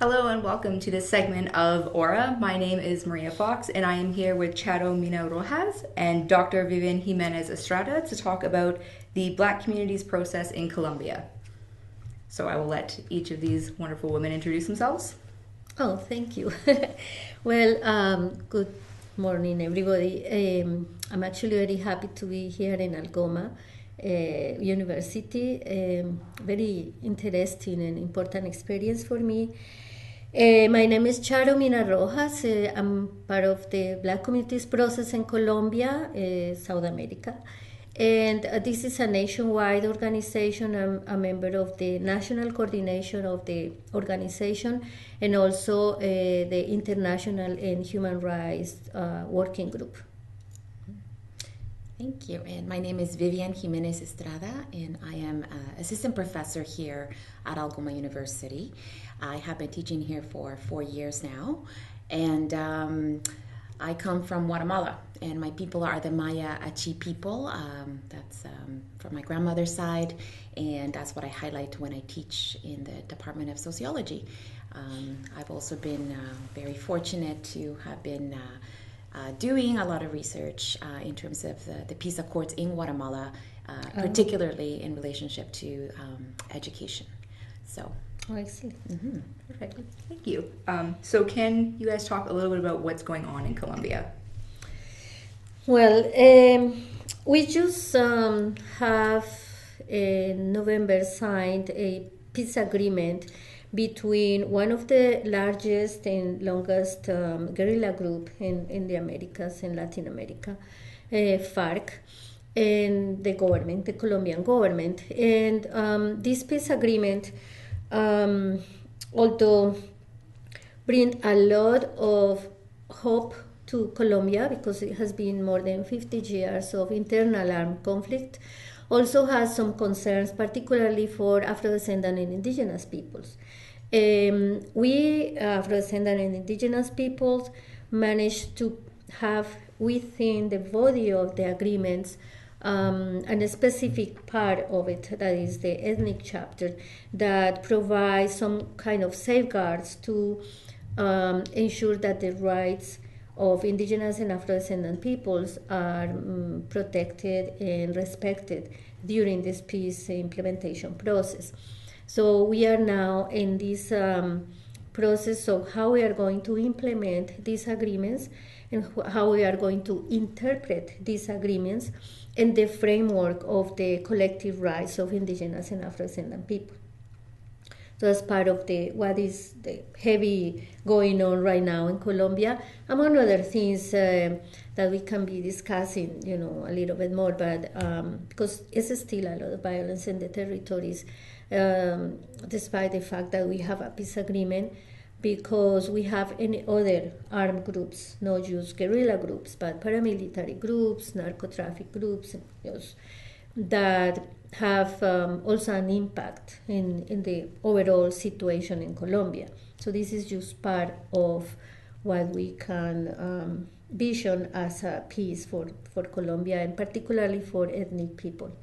Hello and welcome to this segment of Aura. My name is Maria Fox and I am here with Charo Minarojas and Dr. Vivian Jiménez-Estrada to talk about the Black Communities Process in Colombia. So I will let each of these wonderful women introduce themselves. Oh, thank you. Good morning, everybody. I'm actually very happy to be here in Algoma University. Very interesting and important experience for me. My name is Charo Minarojas. I'm part of the Black Communities Process in Colombia, South America. And this is a nationwide organization. I'm a member of the national coordination of the organization and also the international and human rights working group. Thank you. And my name is Vivian Jiménez-Estrada, and I am an assistant professor here at Algoma University. I have been teaching here for 4 years now, and I come from Guatemala, and my people are the Maya Achi people. That's from my grandmother's side, and that's what I highlight when I teach in the Department of Sociology. I've also been very fortunate to have been doing a lot of research in terms of the peace accords in Guatemala, particularly in relationship to education. So. Oh, excellent. Mm-hmm. Perfect. Thank you. So can you guys talk a little bit about what's going on in Colombia? Well, we just have in November signed a peace agreement between one of the largest and longest guerrilla group in the Americas and Latin America, FARC, and the government, the Colombian government. And this peace agreement, although bring a lot of hope to Colombia because it has been more than 50 years of internal armed conflict, also has some concerns, particularly for Afro-descent and Indigenous peoples. We, Afro-descent and Indigenous peoples, managed to have within the body of the agreements and a specific part of it, that is the ethnic chapter, that provides some kind of safeguards to ensure that the rights of indigenous and Afro-descendant peoples are protected and respected during this peace implementation process. So we are now in this process of how we are going to implement these agreements and how we are going to interpret these agreements in the framework of the collective rights of indigenous and Afro-descendant people. So that's part of what is the heavy going on right now in Colombia, among other things that we can be discussing, a little bit more, but because it's still a lot of violence in the territories, despite the fact that we have a peace agreement, because we have any other armed groups, not just guerrilla groups, but paramilitary groups, narco-traffic groups, that have also an impact in the overall situation in Colombia. So this is just part of what we can vision as a peace for Colombia, and particularly for ethnic people.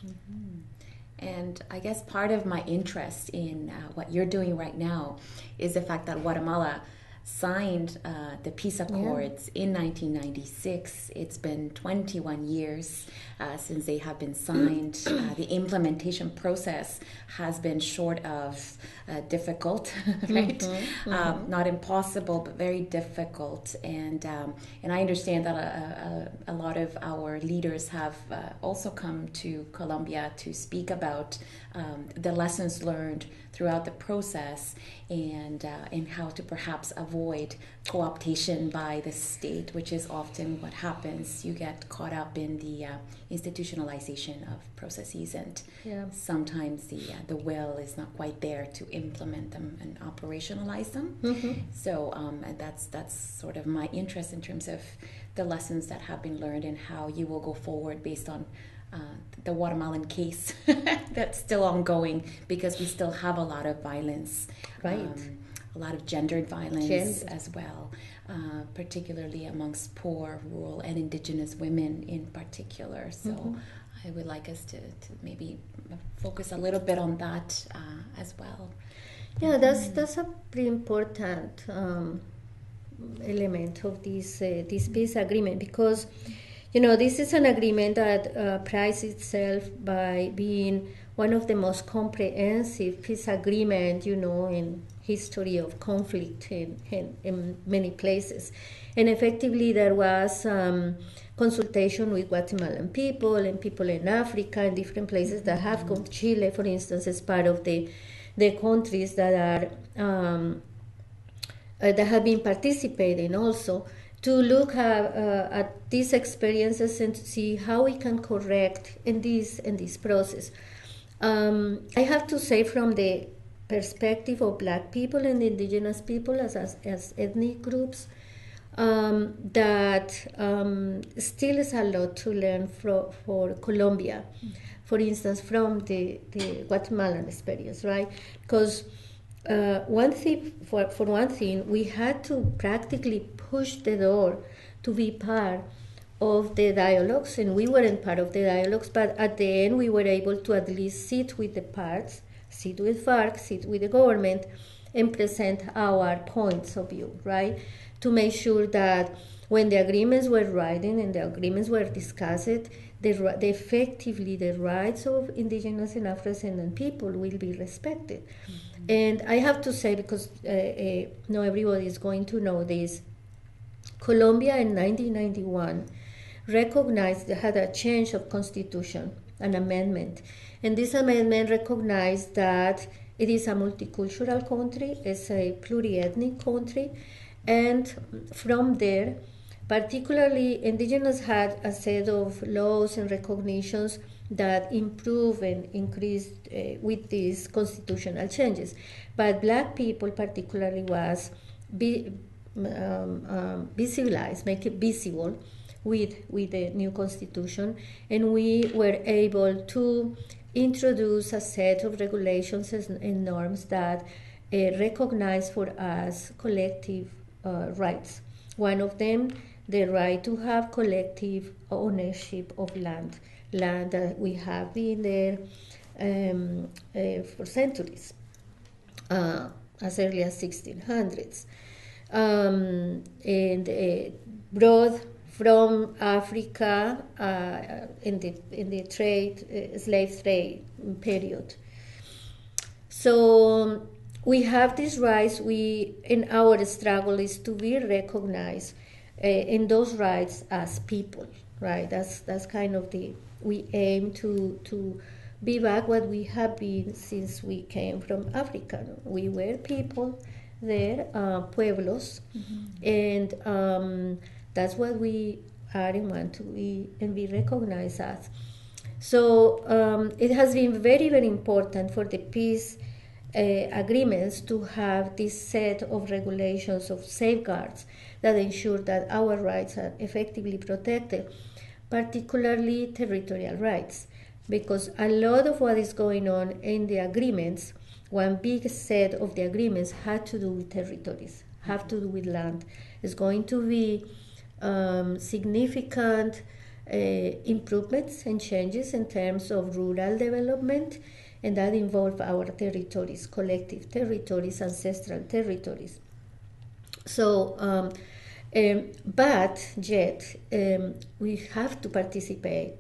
Mm-hmm. And I guess part of my interest in what you're doing right now is the fact that Guatemala signed the peace accords in 1996. It's been 21 years since they have been signed. The implementation process has been short of difficult, right? Mm-hmm, mm-hmm. Not impossible, but very difficult. And I understand that a lot of our leaders have also come to Colombia to speak about the lessons learned throughout the process and how to perhaps avoid co-optation by the state, which is often what happens. You get caught up in the institutionalization of processes, and sometimes the will is not quite there to implement them and operationalize them. Mm-hmm. So and that's sort of my interest in terms of the lessons that have been learned and how you will go forward based on the Guatemalan case that's still ongoing, because we still have a lot of violence, right? A lot of gendered violence as well, particularly amongst poor, rural, and indigenous women in particular. So I would like us to maybe focus a little bit on that as well. Yeah, that's a pretty important element of this peace agreement, because this is an agreement that prides itself by being one of the most comprehensive peace agreement in history of conflict in many places. And effectively there was consultation with Guatemalan people and people in Africa and different places that have come. Chile, for instance, is part of the countries that are that have been participating also, to look at these experiences and to see how we can correct in this process. I have to say, from the perspective of Black people and indigenous people as ethnic groups, that still is a lot to learn for Colombia, for instance, from the Guatemalan experience, right? Because one thing, for one thing, we had to practically push the door to be part of the dialogues, and we weren't part of the dialogues, but at the end we were able to at least sit with the parts, sit with FARC, sit with the government, and present our points of view, right? To make sure that when the agreements were written and the agreements were discussed, effectively the rights of indigenous and Afro-descendant people will be respected. Mm-hmm. And I have to say, because not everybody is going to know this, Colombia in 1991 recognized, had a change of constitution, an amendment. And this amendment recognized that it is a multicultural country, it's a pluri-ethnic country, and from there, particularly indigenous had a set of laws and recognitions that improved and increased with these constitutional changes. But Black people particularly was visibilized, make it visible with the new constitution, and we were able to introduce a set of regulations and norms that recognize for us collective rights. One of them, the right to have collective ownership of land that we have been there for centuries, as early as 1600s, and brought from Africa in the slave trade period. So we have these rights. In our struggle is to be recognized in those rights as people, right? That's kind of we aim to be back what we have been since we came from Africa. We were people there, pueblos, and that's what we are and want to be and be recognized as. So it has been very, very important for the peace agreements to have this set of regulations, of safeguards that ensure that our rights are effectively protected, particularly territorial rights, because a lot of what is going on in the agreements, one big set of the agreements had to do with territories, have to do with land. It's going to be significant improvements and changes in terms of rural development, and that involve our territories, collective territories, ancestral territories. So, but yet we have to participate.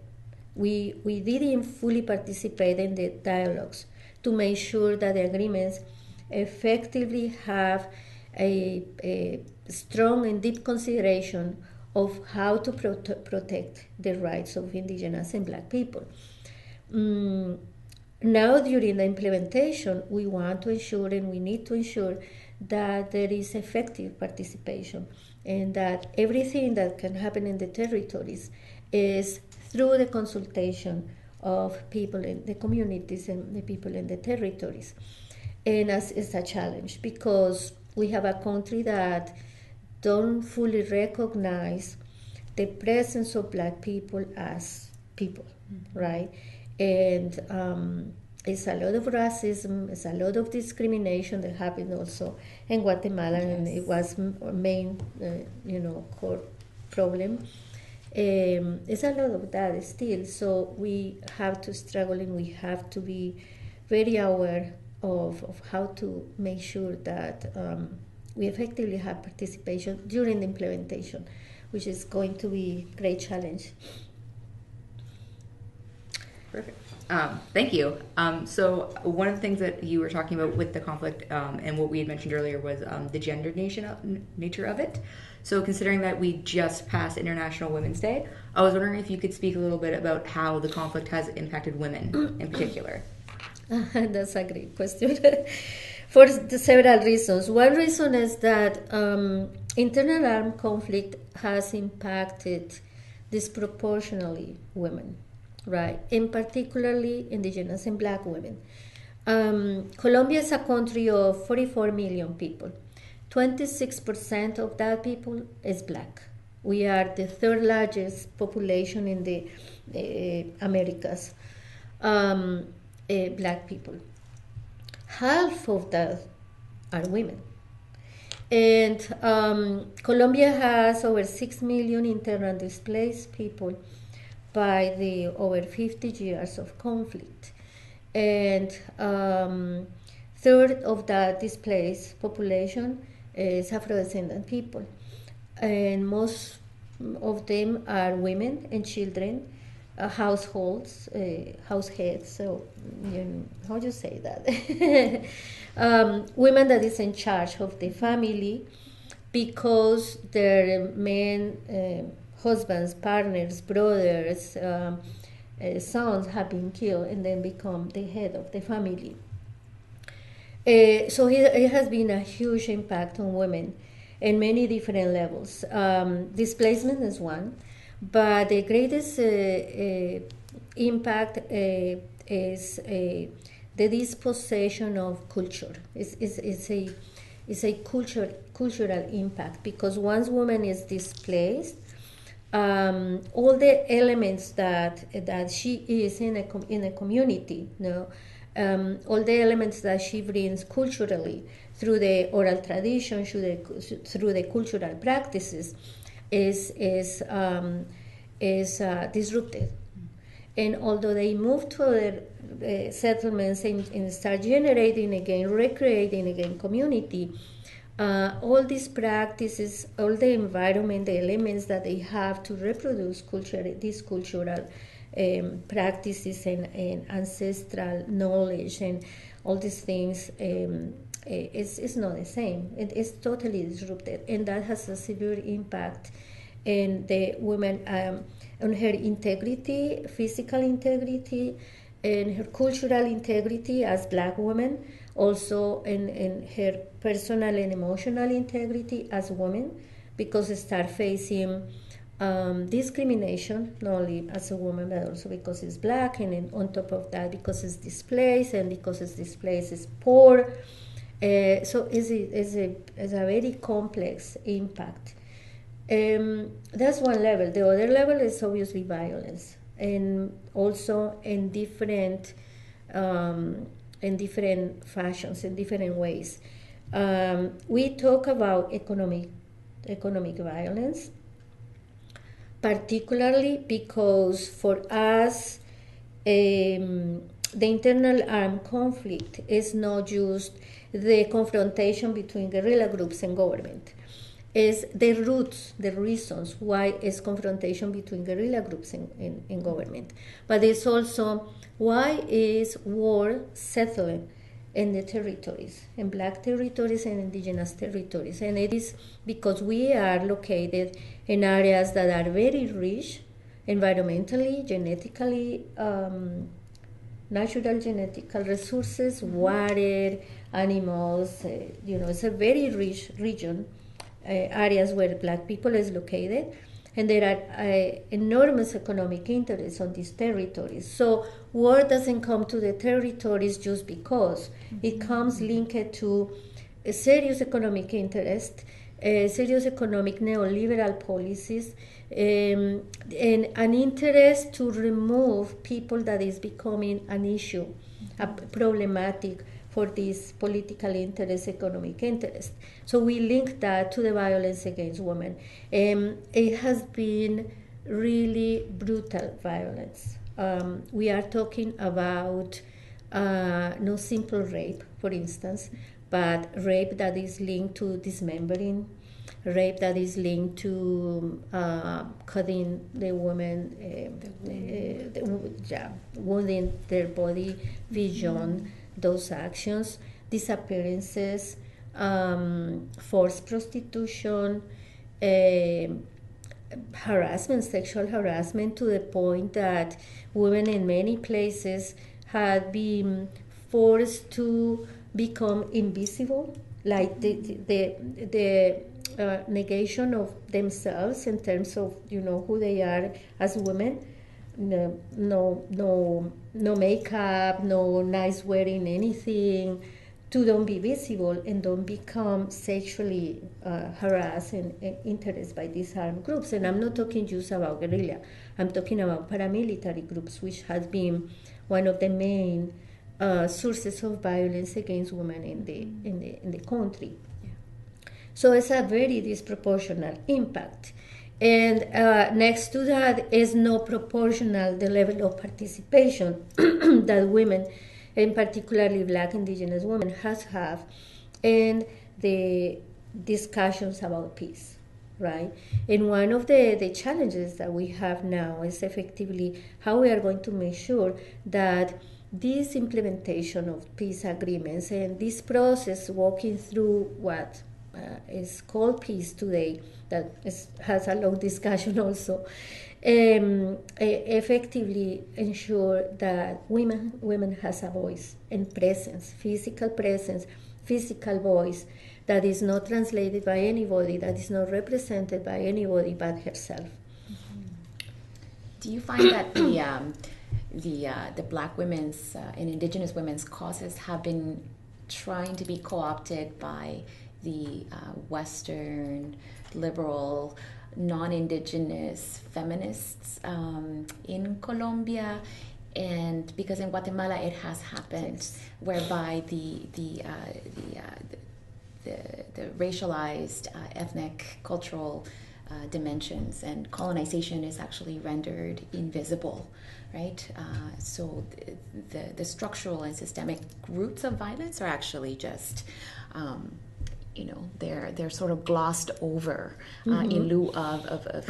We didn't fully participate in the dialogues to make sure that the agreements effectively have a strong and deep consideration of how to protect the rights of indigenous and Black people. Now, during the implementation, we want to ensure and we need to ensure that there is effective participation, and that everything that can happen in the territories is through the consultation of people in the communities and the people in the territories. And as it's a challenge, because we have a country that don't fully recognize the presence of Black people as people, right? And it's a lot of racism, it's a lot of discrimination that happened also in Guatemala, and it was a main, core problem. It's a lot of that still, so we have to struggle and we have to be very aware of how to make sure that we effectively have participation during the implementation, which is going to be a great challenge. Perfect. Thank you. So one of the things that you were talking about with the conflict and what we had mentioned earlier was the gender nature of it. So considering that we just passed International Women's Day, I was wondering if you could speak a little bit about how the conflict has impacted women in particular. That's a great question. For several reasons. One reason is that internal armed conflict has impacted disproportionately women, right? And particularly indigenous and black women. Colombia is a country of 44 million people. 26% of that people is black. We are the third largest population in the Americas, black people. Half of that are women. And Colombia has over 6 million internally displaced people by the over 50 years of conflict. And third of that displaced population is Afro-descent people. And most of them are women and children, households, house heads, so how do you say that? Women that is in charge of the family because their men, husbands, partners, brothers, sons have been killed and then become the head of the family. So it has been a huge impact on women in many different levels. Displacement is one, but the greatest impact is the dispossession of culture. It's a cultural impact because once woman is displaced, all the elements that she is in a community, all the elements that she brings culturally through the oral tradition, through the cultural practices, is disrupted. And although they move to other settlements and start generating again, recreating again community, all these practices, all the environment, the elements that they have to reproduce these cultural practices and ancestral knowledge and all these things is not the same. It is totally disrupted, and that has a severe impact in the woman, on her integrity, physical integrity, and her cultural integrity as black woman, also in her personal and emotional integrity as woman, because they start facing discrimination, not only as a woman, but also because it's black, and on top of that, because it's displaced, and because it's displaced, it's poor. So it's a very complex impact. That's one level. The other level is obviously violence, and also in different fashions, in different ways. We talk about economic violence, particularly because for us, the internal armed conflict is not just the confrontation between guerrilla groups and government. Is the roots, the reasons why is confrontation between guerrilla groups and government. But it's also why is war settling in the territories, in black territories and indigenous territories. And it is because we are located in areas that are very rich environmentally, genetically, natural genetical resources, water, animals, it's a very rich region, areas where black people is located, and there are enormous economic interests on these territories. So war doesn't come to the territories just because. It comes linked to a serious economic interest, serious economic neoliberal policies, and an interest to remove people that is becoming an issue, problematic for this political interest, economic interest. So we link that to the violence against women. It has been really brutal violence. We are talking about no simple rape, for instance, but rape that is linked to dismembering, rape that is linked to cutting the woman, wounding their body beyond those actions, disappearances, forced prostitution, harassment, sexual harassment, to the point that women in many places had been forced to become invisible, like the negation of themselves in terms of who they are as women. No makeup, no nice wearing anything, to don't be visible and don't become sexually harassed and interested by these armed groups. And I'm not talking just about guerrilla. I'm talking about paramilitary groups, which has been one of the main sources of violence against women in the country. Yeah. So it's a very disproportionate impact. And next to that is not proportional the level of participation that women, and particularly Black Indigenous women, have in the discussions about peace, right? And one of the challenges that we have now is effectively how we are going to make sure that this implementation of peace agreements and this process walking through what is called peace today, that has a long discussion also, effectively ensure that women has a voice and presence, physical voice that is not translated by anybody, that is not represented by anybody but herself. Mm-hmm. Do you find that the Black women's and Indigenous women's causes have been trying to be co-opted by the Western liberal non-Indigenous feminists in Colombia? And because in Guatemala it has happened, yes, whereby the racialized, ethnic, cultural dimensions and colonization is actually rendered invisible, right? So the structural and systemic roots of violence are actually just they're sort of glossed over in lieu of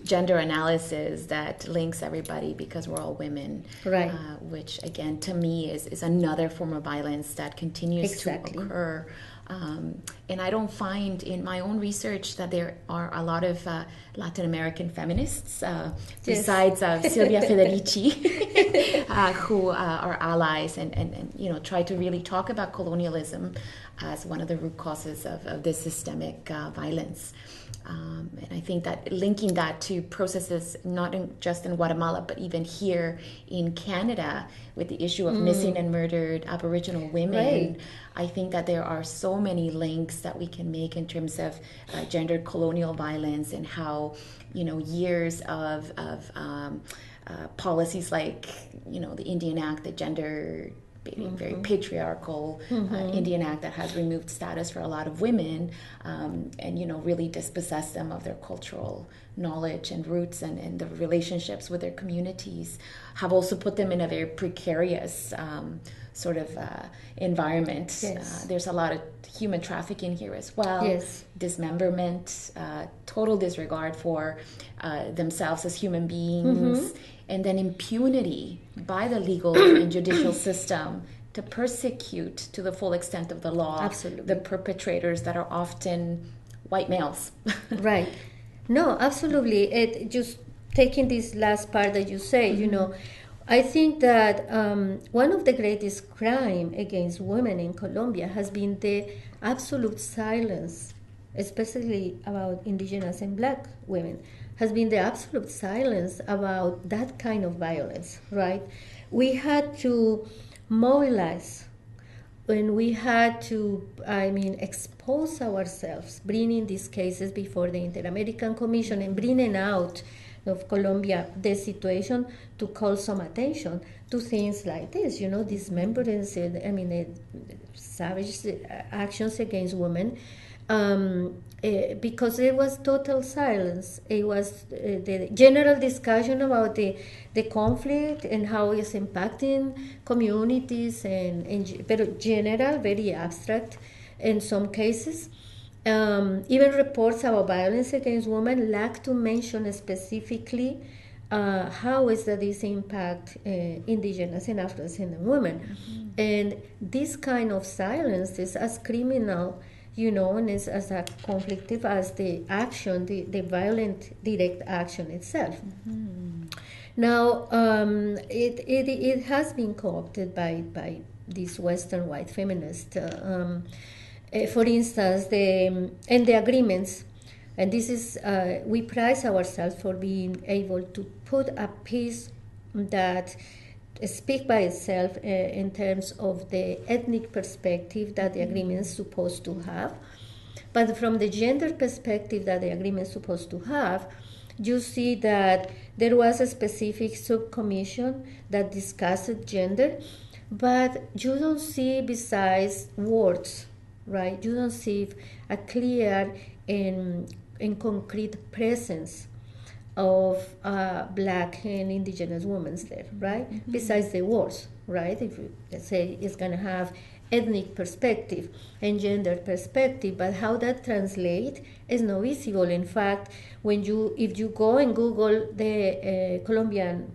gender analysis that links everybody because we're all women, right? Which again, to me, is another form of violence that continues exactly. to occur. And I don't find in my own research that there are a lot of Latin American feminists, besides Silvia Federici, who are allies and try to really talk about colonialism as one of the root causes of this systemic violence. And I think that linking that to processes not just in Guatemala, but even here in Canada with the issue of missing and murdered Aboriginal women, right, I think that there are so many links that we can make in terms of gendered colonial violence and how, years of policies like, the Indian Act, the gender very patriarchal Indian Act that has removed status for a lot of women and really dispossessed them of their cultural knowledge and roots and the relationships with their communities, have also put them in a very precarious sort of environment. Yes. There's a lot of human trafficking here as well. Yes. Dismemberment, total disregard for themselves as human beings, and then impunity by the legal and judicial system to persecute to the full extent of the law absolutely the perpetrators that are often white males. Right. No, absolutely. Just taking this last part that you say, I think that one of the greatest crime against women in Colombia has been the absolute silence, especially about Indigenous and Black women, has been the absolute silence about that kind of violence, right? We had to mobilize and we had to, expose ourselves, bringing these cases before the Inter-American Commission and bringing out of Colombia the situation to call some attention to things like this, dismemberance, savage actions against women, because there was total silence. It was the general discussion about the conflict and how it's impacting communities, but general, very abstract in some cases. Even reports about violence against women lack to mention specifically how is that this impact indigenous and Afro-descendant women. And this kind of silence is as criminal, and is as a conflictive as the action, the violent direct action itself. Now, it has been co-opted by these Western white feminists. For instance, the agreements, and this is, we prize ourselves for being able to put a piece that speak by itself in terms of the ethnic perspective that the agreement is supposed to have. But from the gender perspective that the agreement is supposed to have, you see that there was a specific subcommission that discussed gender, but you don't see besides words, right? You don't see a clear and concrete presence of Black and Indigenous women there, right? Besides the words, right? If you say it's going to have ethnic perspective and gender perspective, but how that translates is not visible. In fact, if you go and Google the Colombian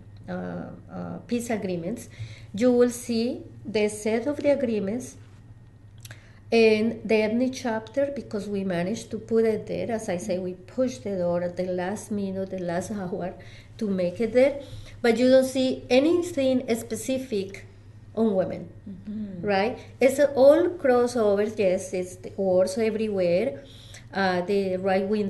peace agreements, you will see the set of the agreements and the ethnic chapter, because we managed to put it there. As I say, we pushed the door at the last minute, the last hour to make it there. But you don't see anything specific on women, right? It's all crossovers, yes, it's the wars everywhere. The right-wing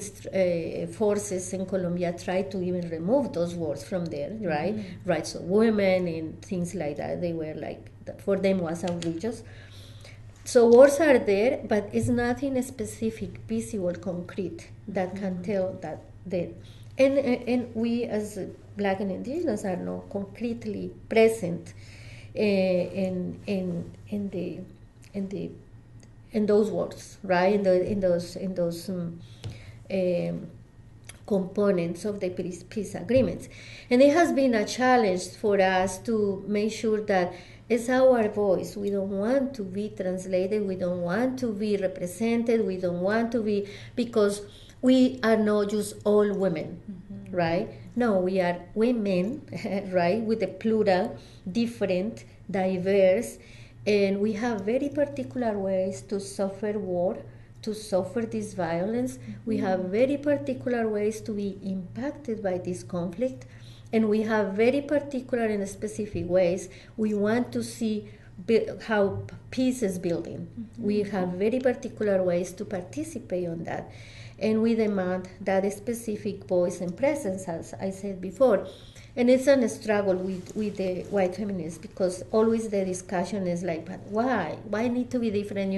forces in Colombia try to even remove those words from there, right? Rights of women and things like that. They were like, for them was outrageous. So words are there, but it's nothing specific, visible, concrete that can tell that and we as Black and Indigenous are not concretely present in those words, right? In those components of the peace agreements, and it has been a challenge for us to make sure that it's our voice. We don't want to be translated. We don't want to be represented. We don't want to be, because we are not just all women, right? No, we are women, right? With the plural, different, diverse, and we have very particular ways to suffer war, to suffer this violence. We have very particular ways to be impacted by this conflict. And we have very particular and specific ways we want to see how peace is building. We have very particular ways to participate on that. And we demand that specific voice and presence, as I said before. And it's a struggle with the white feminists, because always the discussion is like, but why? Why need to be different?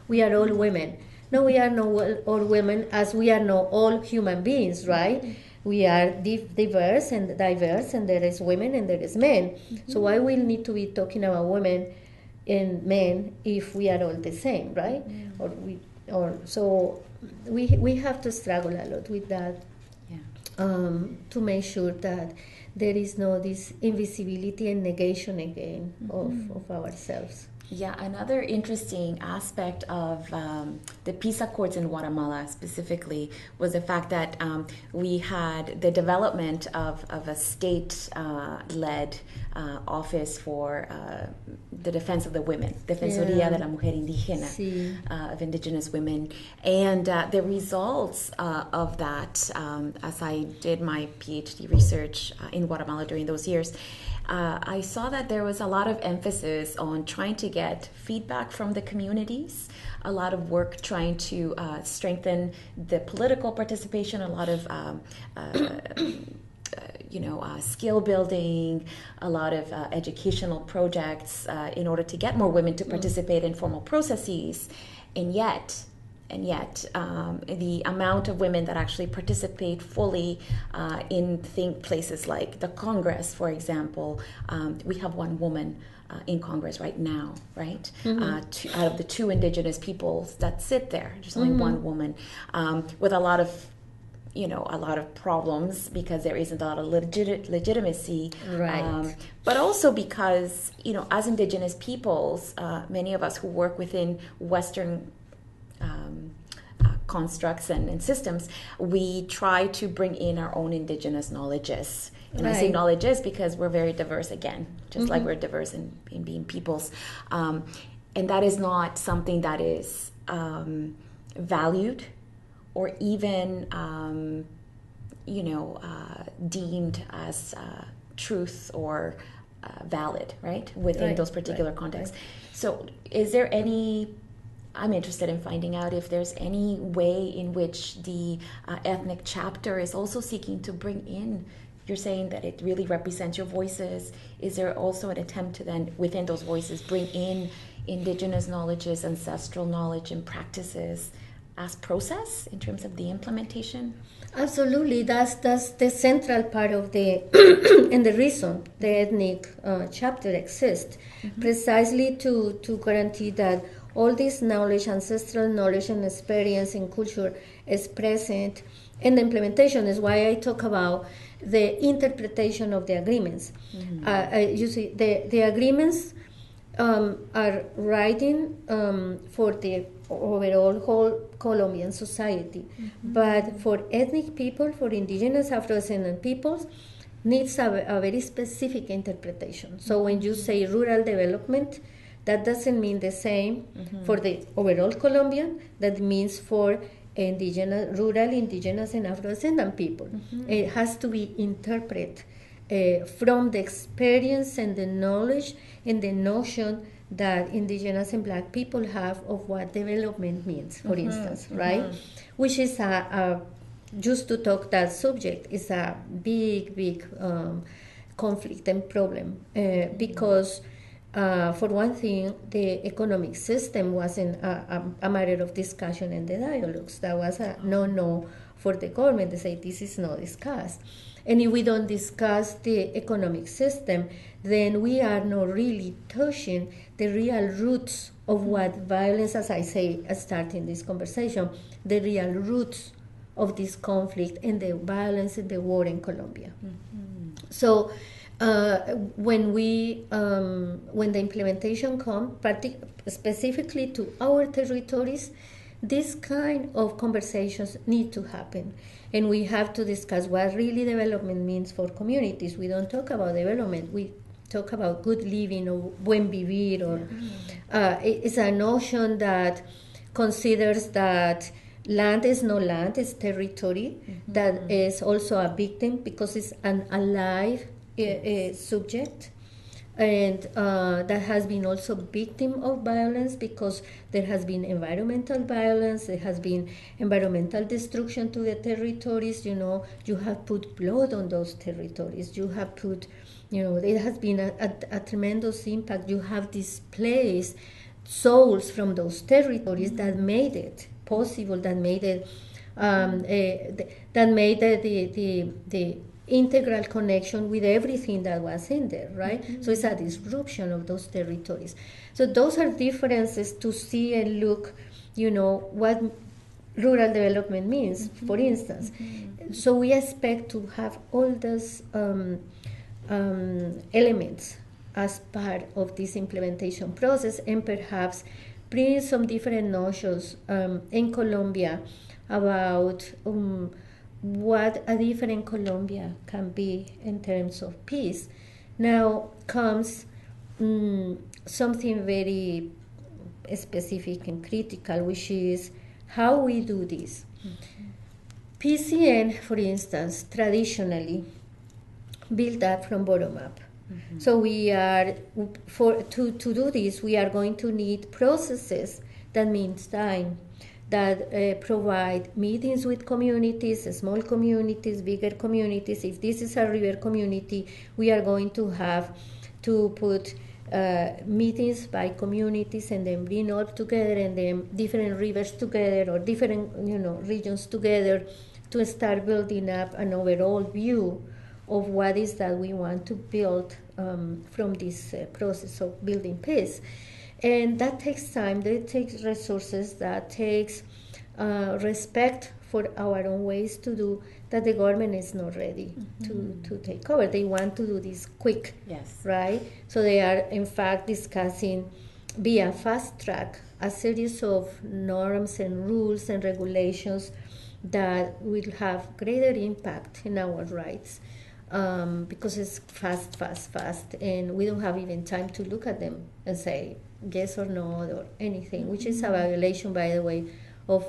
We are all women. No, we are not all women, as we are not all human beings, right? We are diverse, and there is women and there is men. So why we need to be talking about women and men if we are all the same, right? So we have to struggle a lot with that, to make sure that there is no this invisibility and negation again of ourselves. Yeah, another interesting aspect of the peace accords in Guatemala specifically was the fact that we had the development of a state-led office for the defense of the women, Defensoría de la Mujer Indígena, of indigenous women. And the results of that, as I did my PhD research in Guatemala during those years, I saw that there was a lot of emphasis on trying to get feedback from the communities, a lot of work trying to strengthen the political participation, a lot of skill building, a lot of educational projects in order to get more women to participate in formal processes. And yet, the amount of women that actually participate fully in places like the Congress, for example, we have one woman in Congress right now, right? Out of the two indigenous peoples that sit there, there's only one woman, with a lot of problems because there isn't a lot of legitimacy. Right. But also because, as indigenous peoples, many of us who work within Western constructs and systems, we try to bring in our own indigenous knowledges. And I say knowledges because we're very diverse again, just like we're diverse in being peoples. And that is not something that is valued or even, deemed as truth or valid, right, within those particular contexts. So is there I'm interested in finding out if there's any way in which the ethnic chapter is also seeking to bring in, you're saying that it really represents your voices. Is there also an attempt to then, within those voices, bring in indigenous knowledges, ancestral knowledge and practices as process in terms of the implementation? Absolutely, that's the central part of the and the reason the ethnic chapter exists, precisely to guarantee that all this knowledge, ancestral knowledge and experience and culture is present, and the implementation is why I talk about the interpretation of the agreements. You see, the agreements are writing for the overall whole Colombian society, but for ethnic people, for indigenous Afro-descendant peoples, needs a very specific interpretation. So when you say rural development, that doesn't mean the same for the overall Colombian. That means for rural indigenous and Afro-descendant people. It has to be interpreted from the experience and the knowledge and the notion that indigenous and black people have of what development means, for instance, right? Which is just to talk that subject is a big conflict and problem because for one thing, the economic system wasn't a matter of discussion in the dialogues. That was a no for the government. They say this is not discussed. And if we don't discuss the economic system, then we are not really touching the real roots of what violence, as I say, starting this conversation, the real roots of this conflict and the violence and the war in Colombia. So when the implementation comes, specifically to our territories, this kind of conversations need to happen, and we have to discuss what really development means for communities. We don't talk about development; we talk about good living or buen vivir, or it's a notion that considers that land is no land; it's territory that is also a victim because it's an alive subject, and that has been also victim of violence because there has been environmental violence, there has been environmental destruction to the territories. You have put blood on those territories, you have put, it has been a tremendous impact. You have displaced souls from those territories that made it possible, that made it the integral connection with everything that was in there, right? So it's a disruption of those territories. So those are differences to see and look, what rural development means, for instance. So we expect to have all those elements as part of this implementation process, and perhaps bring some different notions in Colombia about what a different Colombia can be in terms of peace. Now comes something very specific and critical, which is how we do this. PCN, for instance, traditionally built up from bottom up. So we are, to do this, we are going to need processes. That means time, that provide meetings with communities, small communities, bigger communities. If this is a river community, we are going to have to put meetings by communities and then bring all together, and then different rivers together or different regions together to start building up an overall view of what is that we want to build from this process of building peace. And that takes time, that takes resources, that takes respect for our own ways to do that the government is not ready to take over. They want to do this quick, Yes. right? So they are, in fact, discussing via fast track a series of norms and rules and regulations that will have greater impact in our rights because it's fast, and we don't have even time to look at them and say yes or no or anything, which is a violation, by the way, of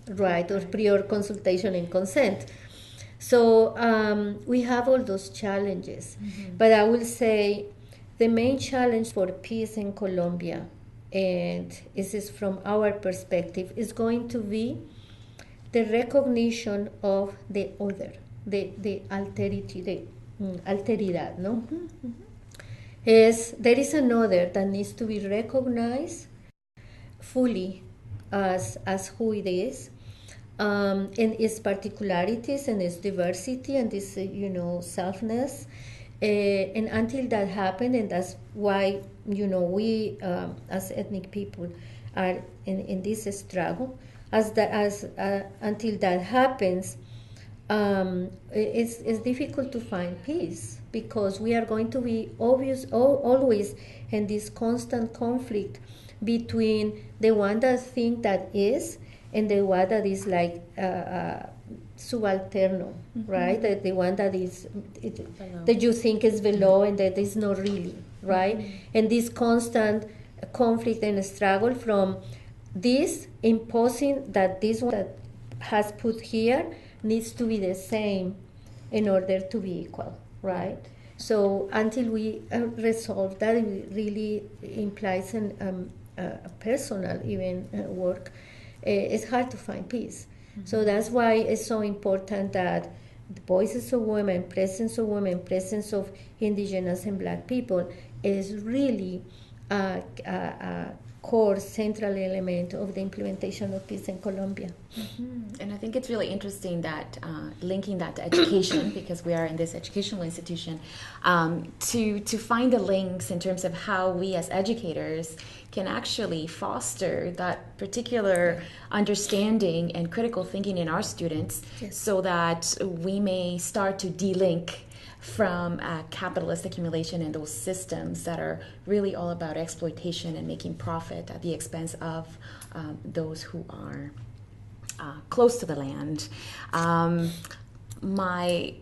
right of prior consultation and consent. So we have all those challenges. But I will say the main challenge for peace in Colombia, and this is from our perspective, is going to be the recognition of the other, the alterity, the alteridad, no? There is another that needs to be recognized fully as who it is, and its particularities and its diversity and this selfness, and until that happens, and that's why we as ethnic people are in this struggle. Until that happens, it's difficult to find peace, because we are going to be always in this constant conflict between the one that think that is and the one that is like subalterno, right? The one that is that you think is below and that is not really, right? And this constant conflict and struggle from this imposing that this one that has put here needs to be the same in order to be equal, right? So until we resolve that, it really implies a personal even work. It's hard to find peace. So that's why it's so important that the voices of women, presence of indigenous and Black people is really a core central element of the implementation of peace in Colombia. And I think it's really interesting that linking that to education, because we are in this educational institution, to find the links in terms of how we as educators can actually foster that particular understanding and critical thinking in our students, so that we may start to de-link from capitalist accumulation and those systems that are really all about exploitation and making profit at the expense of those who are close to the land. My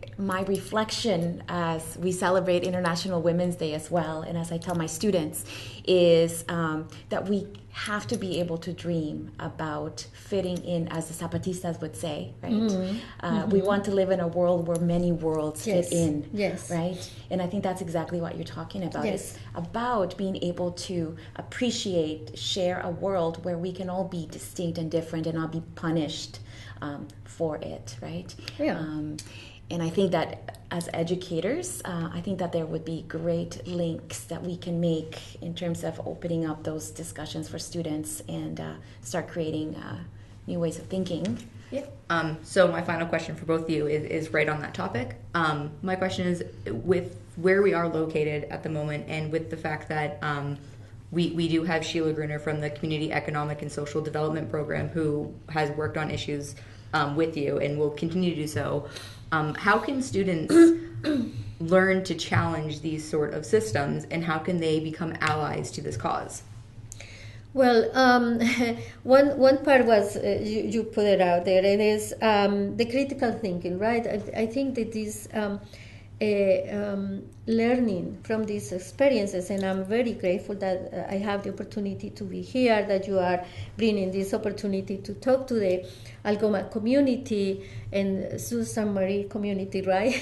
reflection as we celebrate International Women's Day as well, and as I tell my students, is that we have to be able to dream about fitting in, as the Zapatistas would say, right? We want to live in a world where many worlds fit in, right? And I think that's exactly what you're talking about. It's about being able to appreciate, share a world where we can all be distinct and different and not be punished for it, right? And I think that as educators, I think that there would be great links that we can make in terms of opening up those discussions for students and start creating new ways of thinking. So my final question for both of you is right on that topic. My question is, with where we are located at the moment, and with the fact that we do have Sheila Gruner from the Community Economic and Social Development Program, who has worked on issues with you and will continue to do so. How can students learn to challenge these sort of systems, and how can they become allies to this cause? Well, one part was you put it out there, and is the critical thinking, right? I think that this learning from these experiences, and I'm very grateful that I have the opportunity to be here, that you are bringing this opportunity to talk to the Algoma community and Susan Marie community, right?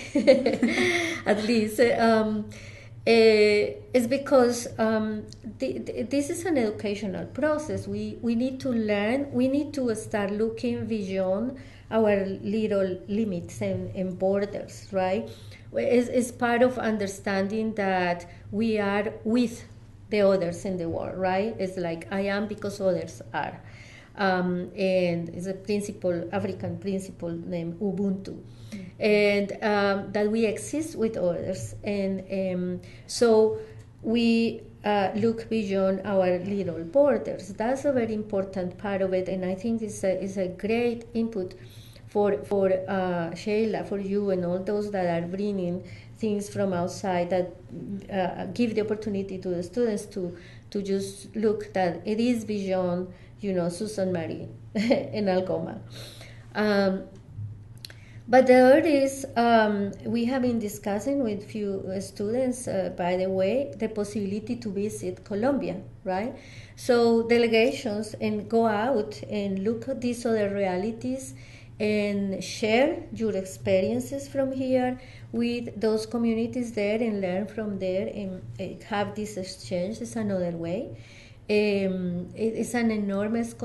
At least. It's because this is an educational process. We need to learn. We need to start looking beyond our little limits and borders, right? It's part of understanding that we are with the others in the world, right? It's like I am because others are. and it's a principle, African principle named Ubuntu, and that we exist with others, and so we look beyond our little borders. That's a very important part of it, and I think this is a great input for Sheila, for you, and all those that are bringing things from outside that give the opportunity to the students to just look that it is beyond, Susan Marie and Algoma. But there is, we have been discussing with few students, by the way, the possibility to visit Colombia, right? So delegations and go out and look at these other realities and share your experiences from here with those communities there and learn from there and have this exchange is another way. It's an enormous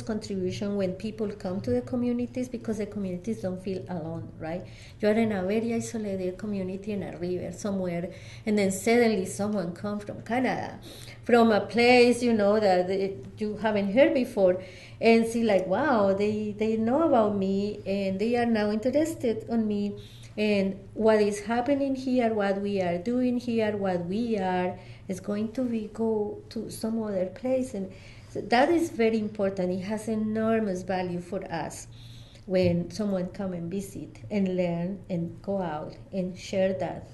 contribution when people come to the communities, because the communities don't feel alone, right? You're in a very isolated community in a river somewhere, and then suddenly someone comes from Canada, from a place, that you haven't heard before, and see like, wow, they know about me, and they are now interested in me, and what is happening here, what we are doing here, what we are, is going to go to some other place. And so that is very important. It has enormous value for us when someone come and visit and learn and go out and share that.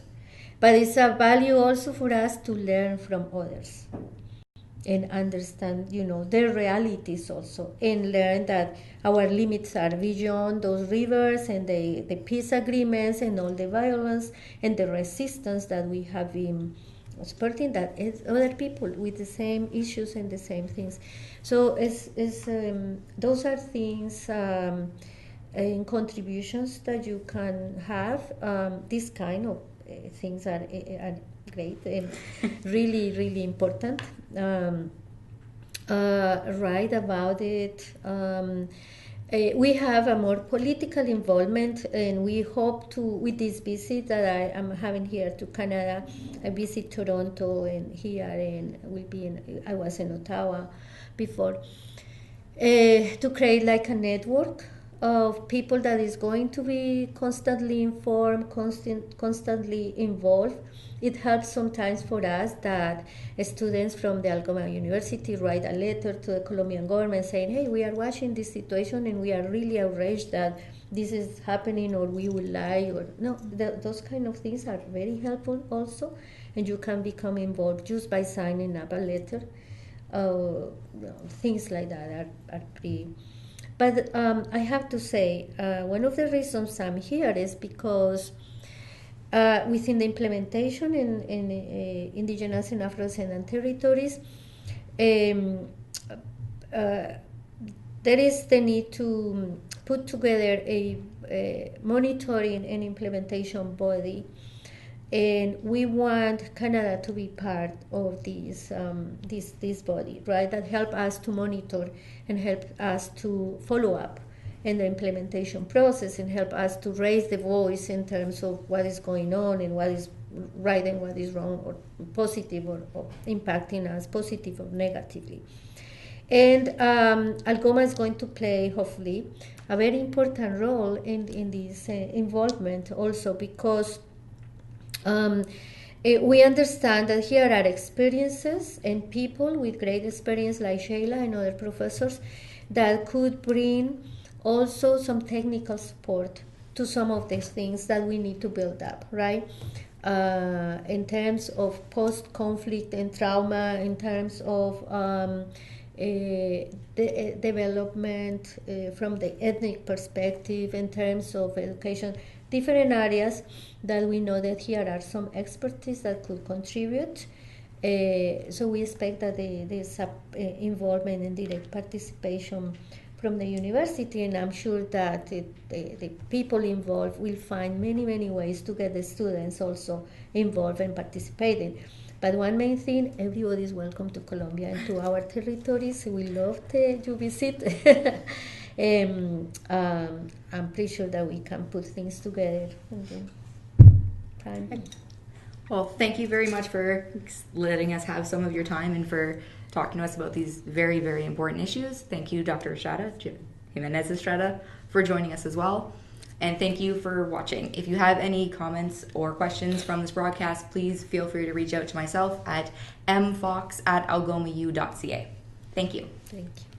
But it's a value also for us to learn from others and understand, their realities also, and learn that our limits are beyond those rivers and the peace agreements and all the violence and the resistance that we have been supporting, that is other people with the same issues and the same things. So those are things and contributions that you can have. These kind of things are great and really, really important. Write about it. We have a more political involvement, and we hope to, with this visit that I am having here to Canada, I visit Toronto and here, and I was in Ottawa before, to create like a network of people that is going to be constantly informed, constantly involved. It helps sometimes for us that students from the Algoma University write a letter to the Colombian government saying, hey, we are watching this situation and we are really outraged that this is happening, or we would like, or no, those kind of things are very helpful also, and you can become involved just by signing up a letter. Things like that are pretty. But I have to say, one of the reasons I'm here is because within the implementation in indigenous and Afro-descent territories, there is the need to put together a monitoring and implementation body, and we want Canada to be part of this body, right? That help us to monitor and help us to follow up in the implementation process, and help us to raise the voice in terms of what is going on and what is right and what is wrong, or positive, or impacting us positive or negatively. And Algoma is going to play, hopefully, a very important role in this involvement also, because we understand that here are experiences and people with great experience like Sheila and other professors that could bring also some technical support to some of these things that we need to build up, right? In terms of post-conflict and trauma, in terms of the development from the ethnic perspective, in terms of education, different areas that we know that here are some expertise that could contribute. So we expect that this involvement and direct participation from the university, and I'm sure that the people involved will find many ways to get the students also involved and participating. But one main thing, everybody is welcome to Colombia and to our territories. We love to visit. I'm pretty sure that we can put things together. Well, thank you very much for letting us have some of your time and for talking to us about these very, very important issues. Thank you, Dr. Jiménez-Estrada, for joining us as well. And thank you for watching. If you have any comments or questions from this broadcast, please feel free to reach out to myself at mfox@algomau.ca. Thank you. Thank you.